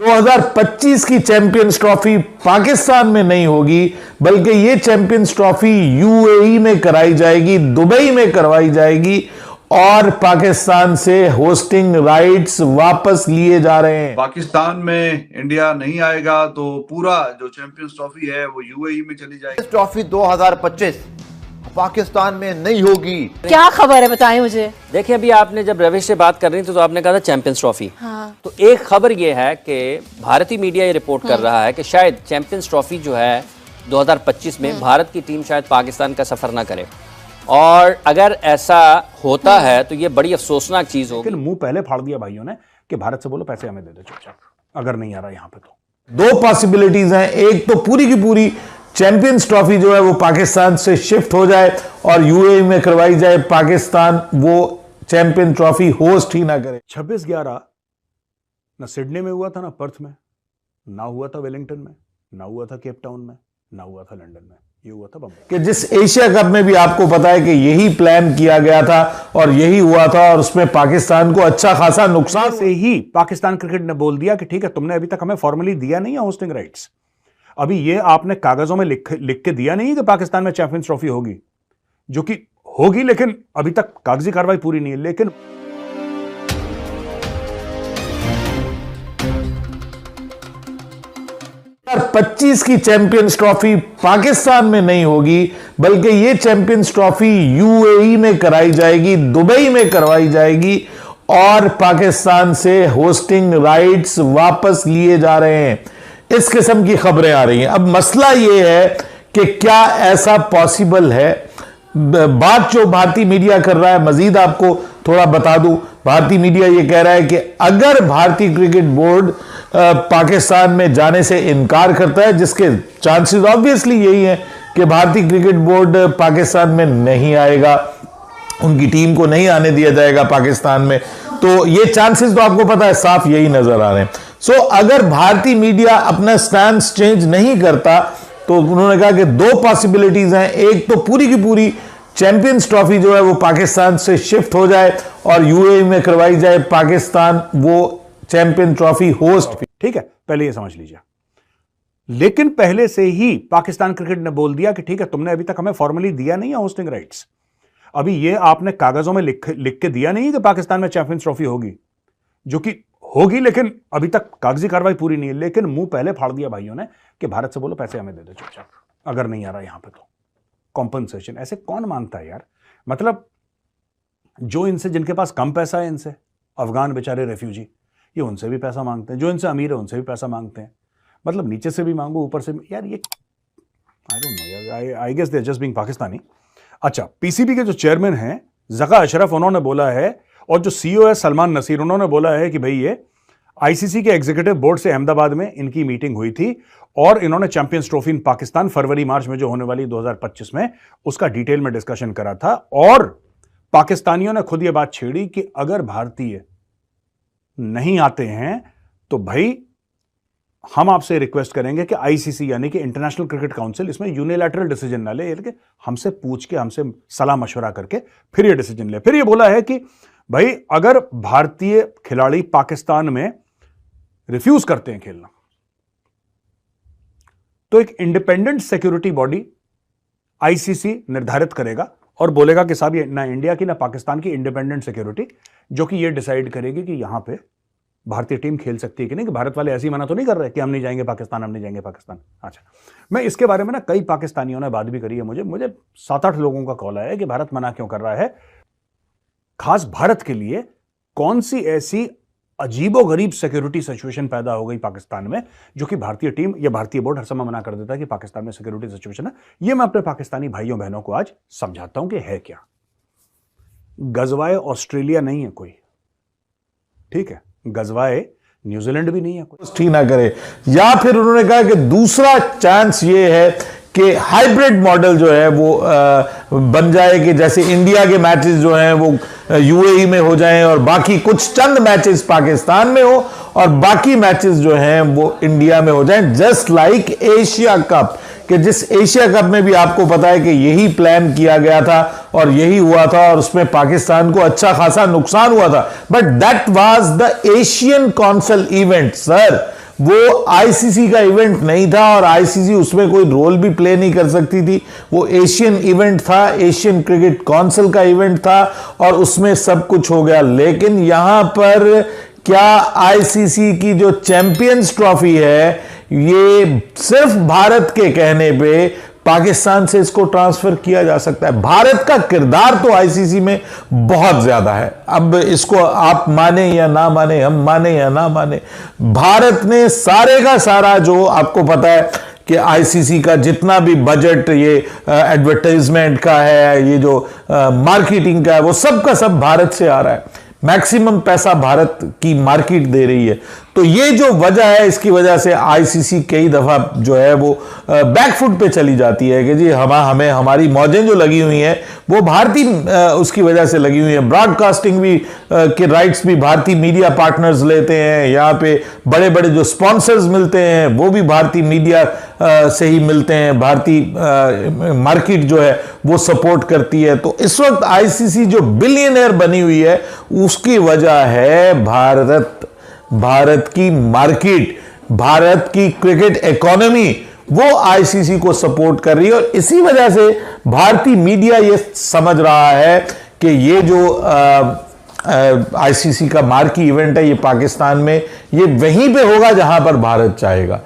2025 की champions trophy Pakistan में नहीं होगी, बल्कि ये चैंपियंस ट्रॉफी यूएई में कराई जाएगी, दुबई में करवाई जाएगी और पाकिस्तान से होस्टिंग राइट्स वापस लिए जा रहे हैं। पाकिस्तान में इंडिया नहीं आएगा तो पूरा जो चैंपियंस ट्रॉफी है वो यूएई में चली जाएगी। इस ट्रॉफी 2025 पाकिस्तान में नहीं होगी। क्या खबर है, बताएं मुझे। देखिए, अभी आपने जब रविश से बात कर रही थी तो आपने कहा था चैंपियंस ट्रॉफी। हाँ। तो एक खबर ये है कि भारतीय मीडिया ये रिपोर्ट कर रहा है कि शायद चैंपियंस ट्रॉफी जो है 2025 में भारत की टीम शायद पाकिस्तान का सफर ना करे, और अगर ऐसा होता है तो ये बड़ी अफसोसनाक चीज होगी। मुंह पहले फाड़ दिया भाइयों ने कि भारत से बोलो पैसे हमें दे दो चुपचाप, अगर नहीं आ रहा यहाँ पे तो। दो पॉसिबिलिटीज हैं, एक तो पूरी की पूरी चैंपियंस ट्रॉफी जो है वो पाकिस्तान से शिफ्ट हो जाए और यूएई में करवाई जाए, पाकिस्तान वो चैंपियन ट्रॉफी होस्ट ही ना करे। 26/11 ना सिडनी में हुआ था, ना पर्थ में, ना हुआ था वेलिंगटन में, ना हुआ था केप टाउन में, ना हुआ था लंदन में, ये हुआ था बम्बई। कि जिस एशिया कप में भी आपको पता है कि यही प्लान किया गया था और यही हुआ था, और उसमें पाकिस्तान को अच्छा खासा नुकसान से ही पाकिस्तान क्रिकेट ने बोल दिया कि ठीक है, तुमने अभी तक हमें फॉर्मली दिया नहीं है होस्टिंग राइट्स, अभी ये आपने कागजों में लिख के दिया नहीं कि पाकिस्तान में चैंपियंस ट्रॉफी होगी, जो कि होगी, लेकिन अभी तक कागजी कार्रवाई पूरी नहीं है। लेकिन 2025 की चैंपियंस ट्रॉफी पाकिस्तान में नहीं होगी, बल्कि ये चैंपियंस ट्रॉफी यूएई में कराई जाएगी, दुबई में करवाई जाएगी और पाकिस्तान से होस्टिंग राइट्स वापस लिए जा रहे हैं। इस किस्म की खबरें आ रही हैं। अब मसला यह है कि क्या ऐसा पॉसिबल है। बात जो भारतीय मीडिया कर रहा है, मजीद आपको थोड़ा बता दूं, भारतीय मीडिया यह कह रहा है कि अगर भारतीय क्रिकेट बोर्ड पाकिस्तान में जाने से इनकार करता है, जिसके चांसेस ऑब्वियसली यही है कि भारतीय क्रिकेट बोर्ड पाकिस्तान में नहीं आएगा, उनकी टीम को नहीं आने दिया जाएगा पाकिस्तान में, तो ये चांसेस तो आपको पता है साफ यही नजर आ रहे हैं। सो अगर भारतीय मीडिया अपना स्टैंड चेंज नहीं करता तो उन्होंने कहा कि दो पॉसिबिलिटीज हैं, एक तो पूरी की पूरी चैंपियंस ट्रॉफी जो है वो पाकिस्तान से शिफ्ट हो जाए और यूएई में करवाई जाए, पाकिस्तान वो चैंपियन ट्रॉफी होस्ट। ठीक है, पहले ये समझ लीजिए। लेकिन पहले से ही पाकिस्तान क्रिकेट ने बोल दिया कि ठीक है, तुमने अभी तक हमें फॉर्मली दिया नहीं है होस्टिंग राइट्स, अभी ये आपने कागजों में लिख के दिया नहीं कि पाकिस्तान में चैंपियंस ट्रॉफी होगी, जो कि होगी, लेकिन अभी तक कागजी कार्रवाई पूरी नहीं है। लेकिन मुंह पहले फाड़ दिया भाइयों ने कि भारत से बोलो पैसे हमें दे दो चुपचाप, अगर नहीं आ रहा यहां पे तो कॉम्पनसेशन। ऐसे कौन मानता है यार? मतलब जो इनसे, जिनके पास कम पैसा है, इनसे अफगान बेचारे रेफ्यूजी, ये उनसे भी पैसा मांगते हैं, जो इनसे अमीर है उनसे भी पैसा मांगते हैं, मतलब नीचे से भी मांगो ऊपर से भी। यार ये आई डोंट नो यार, I guess they are just being Pakistani. अच्छा, पीसीबी के जो चेयरमैन हैं जका अशरफ, उन्होंने बोला है, और जो सीईओ है सलमान नसीर, उन्होंने बोला है कि भाई ये आईसीसी के एग्जीक्यूटिव बोर्ड से अहमदाबाद में इनकी मीटिंग हुई थी और इन्होंने चैंपियंस ट्रॉफी इन पाकिस्तान फरवरी मार्च में जो होने वाली 2025 में, उसका डिटेल में डिस्कशन करा था। और पाकिस्तानियों ने खुद ये बात छेड़ी कि अगर भारतीय नहीं आते हैं तो भाई हम आपसे रिक्वेस्ट करेंगे कि आईसीसी यानी कि इंटरनेशनल क्रिकेट काउंसिल इसमें यूनिलैटरल डिसीजन ना ले, कि हमसे पूछ के, हमसे सलाह मशवरा करके फिर ये डिसीजन ले। फिर ये बोला है कि भाई अगर भारतीय खिलाड़ी पाकिस्तान में रिफ्यूज करते हैं खेलना तो एक इंडिपेंडेंट सिक्योरिटी बॉडी आईसीसी निर्धारित करेगा और बोलेगा कि साहब ये ना इंडिया की ना पाकिस्तान की इंडिपेंडेंट सिक्योरिटी, जो कि ये डिसाइड करेगी कि यहां पे भारतीय टीम खेल सकती है कि नहीं। कि भारत वाले ऐसी मना तो नहीं कर रहे कि हम नहीं जाएंगे पाकिस्तान, हम नहीं जाएंगे पाकिस्तान। अच्छा, मैं इसके बारे में ना कई पाकिस्तानियों ने बात भी करी है, मुझे 7-8 लोगों का कॉल आया है कि भारत मना क्यों कर रहा है। खास भारत के लिए कौन सी ऐसी अजीबोगरीब सिक्योरिटी सिचुएशन पैदा हो गई पाकिस्तान में, जो कि भारतीय टीम या भारतीय बोर्ड हर समय मना कर देता है कि पाकिस्तान में सिक्योरिटी सिचुएशन है। यह मैं अपने पाकिस्तानी भाइयों बहनों को आज समझाता हूं कि है क्या। गजवाए ऑस्ट्रेलिया नहीं है कोई, ठीक है, गजवाए न्यूजीलैंड भी नहीं है कोई, ठीक ना करे। या फिर उन्होंने कहा कि दूसरा चांस ये है कि हाइब्रिड मॉडल जो है वो बन जाए, कि जैसे इंडिया के मैचेस जो हैं वो यूएई में हो जाएं और बाकी कुछ चंद मैचेस पाकिस्तान में हो और बाकी मैचेस जो हैं वो इंडिया में हो जाएं, जस्ट लाइक एशिया कप। कि जिस एशिया कप में भी आपको पता है कि यही प्लान किया गया था और यही हुआ था और उसमें पाकिस्तान को अच्छा खासा नुकसान हुआ था, but that was the Asian council event sir. वो आईसीसी का इवेंट नहीं था और आईसीसी उसमें कोई रोल भी प्ले नहीं कर सकती थी। वो एशियन इवेंट था, एशियन क्रिकेट काउंसिल का इवेंट था और उसमें सब कुछ हो गया। लेकिन यहां पर क्या आईसीसी की जो चैंपियंस ट्रॉफी है, ये सिर्फ भारत के कहने पे पाकिस्तान से इसको ट्रांसफर किया जा सकता है? भारत का किरदार तो आईसीसी में बहुत ज्यादा है। अब इसको आप माने या ना माने, हम माने या ना माने, भारत ने सारे का सारा, जो आपको पता है कि आईसीसी का जितना भी बजट ये एडवर्टाइजमेंट का है, ये जो मार्केटिंग का है, वो सब का सब भारत से आ रहा है। मैक्सिमम पैसा भारत की मार्केट दे रही है। तो ये जो वजह है, इसकी वजह से आईसीसी कई दफा जो है वो बैकफुट पे चली जाती है कि जी हमें हमारी मौजें जो लगी हुई हैं वो भारतीय उसकी वजह से लगी हुई है। ब्रॉडकास्टिंग भी के राइट्स भी भारतीय मीडिया पार्टनर्स लेते हैं, यहाँ पे बड़े बड़े जो स्पॉन्सर्स मिलते हैं वो भी भारतीय मीडिया से ही मिलते हैं, भारतीय मार्केट जो है वो सपोर्ट करती है। तो इस वक्त आईसीसी जो बिलियनर बनी हुई है उसकी वजह है भारत की मार्केट, भारत की क्रिकेट इकोनॉमी, वो आईसीसी को सपोर्ट कर रही है। और इसी वजह से भारतीय मीडिया ये समझ रहा है कि ये जो आईसीसी का मार्की इवेंट है ये पाकिस्तान में, ये वहीं पे होगा जहां पर भारत चाहेगा।